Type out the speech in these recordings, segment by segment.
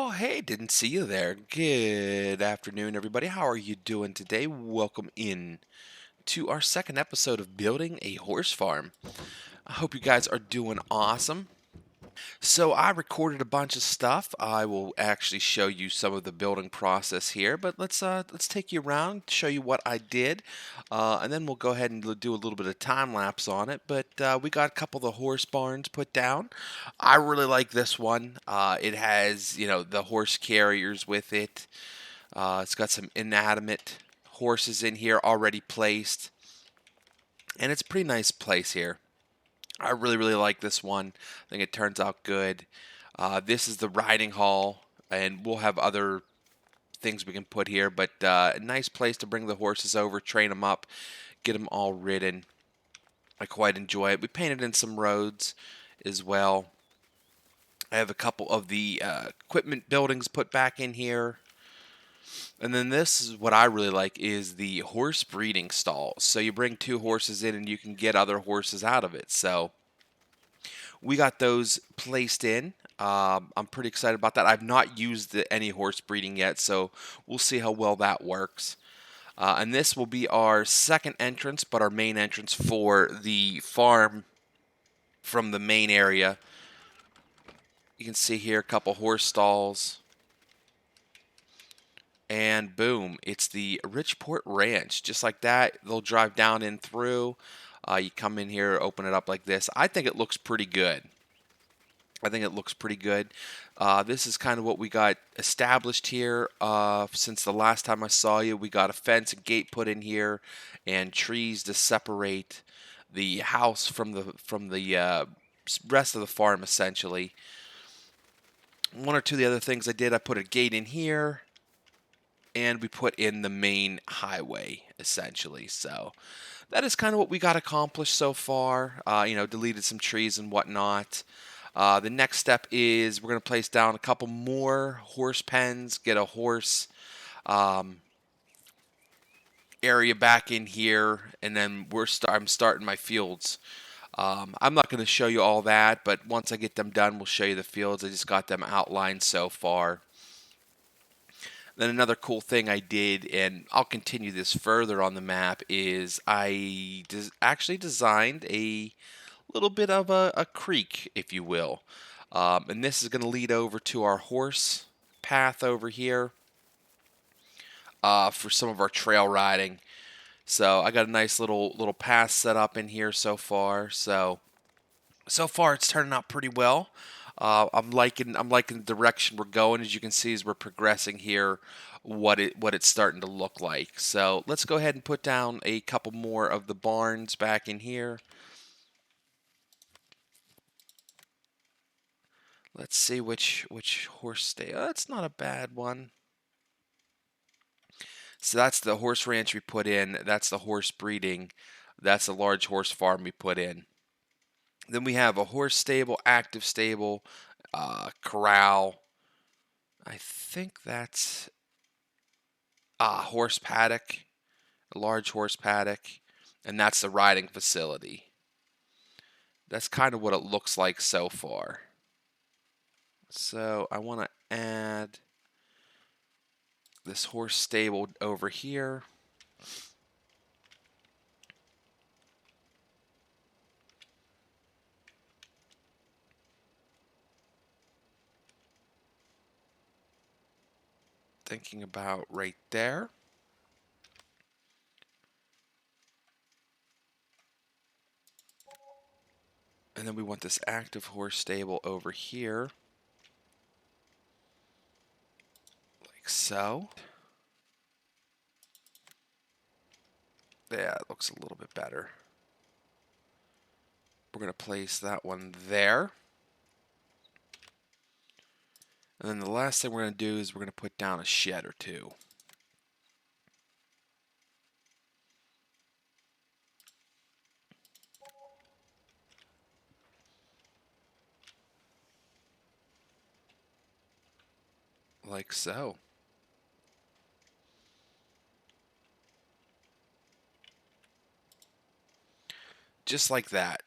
Oh, hey, didn't see you there. Good afternoon, everybody. How are you doing today? Welcome in to our second episode of Building a Horse Farm. I hope you guys are doing awesome. So I recorded a bunch of stuff. I will actually show you some of the building process here, but let's take you around, show you what I did, and then we'll go ahead and do a little bit of time lapse on it. But we got a couple of the horse barns put down. I really like this one. It has the horse carriers with it. It's got some inanimate horses in here already placed, and it's a pretty nice place here. I really like this one. I think it turns out good. This is the riding hall, and we'll have other things we can put here, but a nice place to bring the horses over, train them up, get them all ridden. I quite enjoy it. We painted in some roads as well. I have a couple of the equipment buildings put back in here. And then this is what I really like is the horse breeding stall. So you bring two horses in and you can get other horses out of it. So we got those placed in. I'm pretty excited about that. I've not used any horse breeding yet, so we'll see how well that works. And this will be our second entrance, but our main entrance for the farm from the main area. You can see here a couple horse stalls. And boom, it's the Richport Ranch. Just like that, they'll drive down in through. You come in here, open it up like this. I think it looks pretty good. This is kind of what we got established here. Since the last time I saw you, we got a fence and gate put in here, and trees to separate the house from the rest of the farm. Essentially, one or two of the other things I did, I put a gate in here, and we put in the main highway. Essentially, so that is kind of what we got accomplished so far. Deleted some trees and whatnot. The next step is we're going to place down a couple more horse pens, get a horse area back in here, and then I'm starting my fields. I'm not going to show you all that, but once I get them done, we'll show you the fields. I just got them outlined so far. Then another cool thing I did, and I'll continue this further on the map, is I actually designed a little bit of a creek, if you will. And this is going to lead over to our horse path over here for some of our trail riding. So I got a nice little path set up in here so far. So far it's turning out pretty well. I'm liking the direction we're going. As you can see, as we're progressing here, what it's starting to look like. So let's go ahead and put down a couple more of the barns back in here. Let's see which horse stay. Oh, that's not a bad one. So that's the horse ranch we put in. That's the horse breeding. That's the large horse farm we put in. Then we have a horse stable, active stable, corral. I think that's a horse paddock, a large horse paddock, and that's the riding facility. That's kind of what it looks like so far. So I want to add this horse stable over here. Thinking about right there. And then we want this active horse stable over here. Like so. Yeah, it looks a little bit better. We're going to place that one there. And then the last thing we're going to do is we're going to put down a shed or two. Like so. Just like that.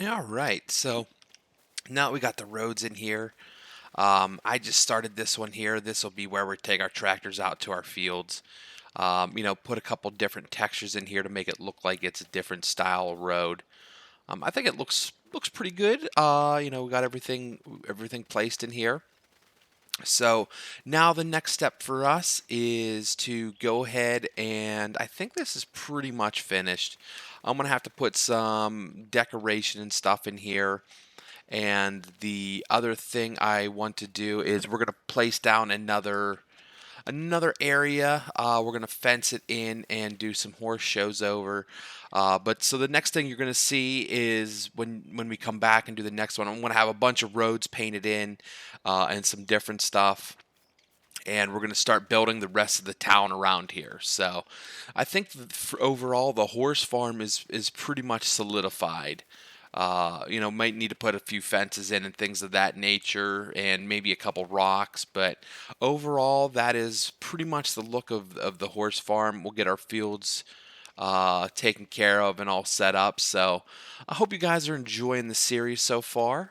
All right, so now we got the roads in here. I just started this one here. This will be where we take our tractors out to our fields. Put a couple different textures in here to make it look like it's a different style of road. I think it looks pretty good. We got everything placed in here. So now the next step for us is to go ahead, and I think this is pretty much finished. I'm gonna have to put some decoration and stuff in here. And the other thing I want to do is we're gonna place down another area. We're gonna fence it in and do some horse shows over. But so the next thing you're gonna see is when we come back and do the next one, I'm gonna have a bunch of roads painted in and some different stuff. And we're going to start building the rest of the town around here. So I think overall the horse farm is pretty much solidified. Might need to put a few fences in and things of that nature, and maybe a couple rocks. But overall, that is pretty much the look of the horse farm. We'll get our fields taken care of and all set up. So I hope you guys are enjoying the series so far.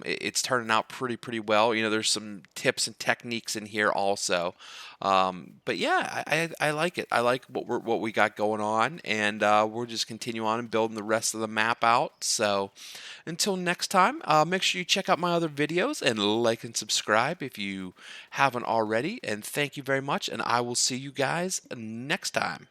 It's turning out pretty well. There's some tips and techniques in here also. But yeah, I like it. I like what we got going on, and we'll just continue on and building the rest of the map out. So until next time, make sure you check out my other videos and like and subscribe if you haven't already. And thank you very much, and I will see you guys next time.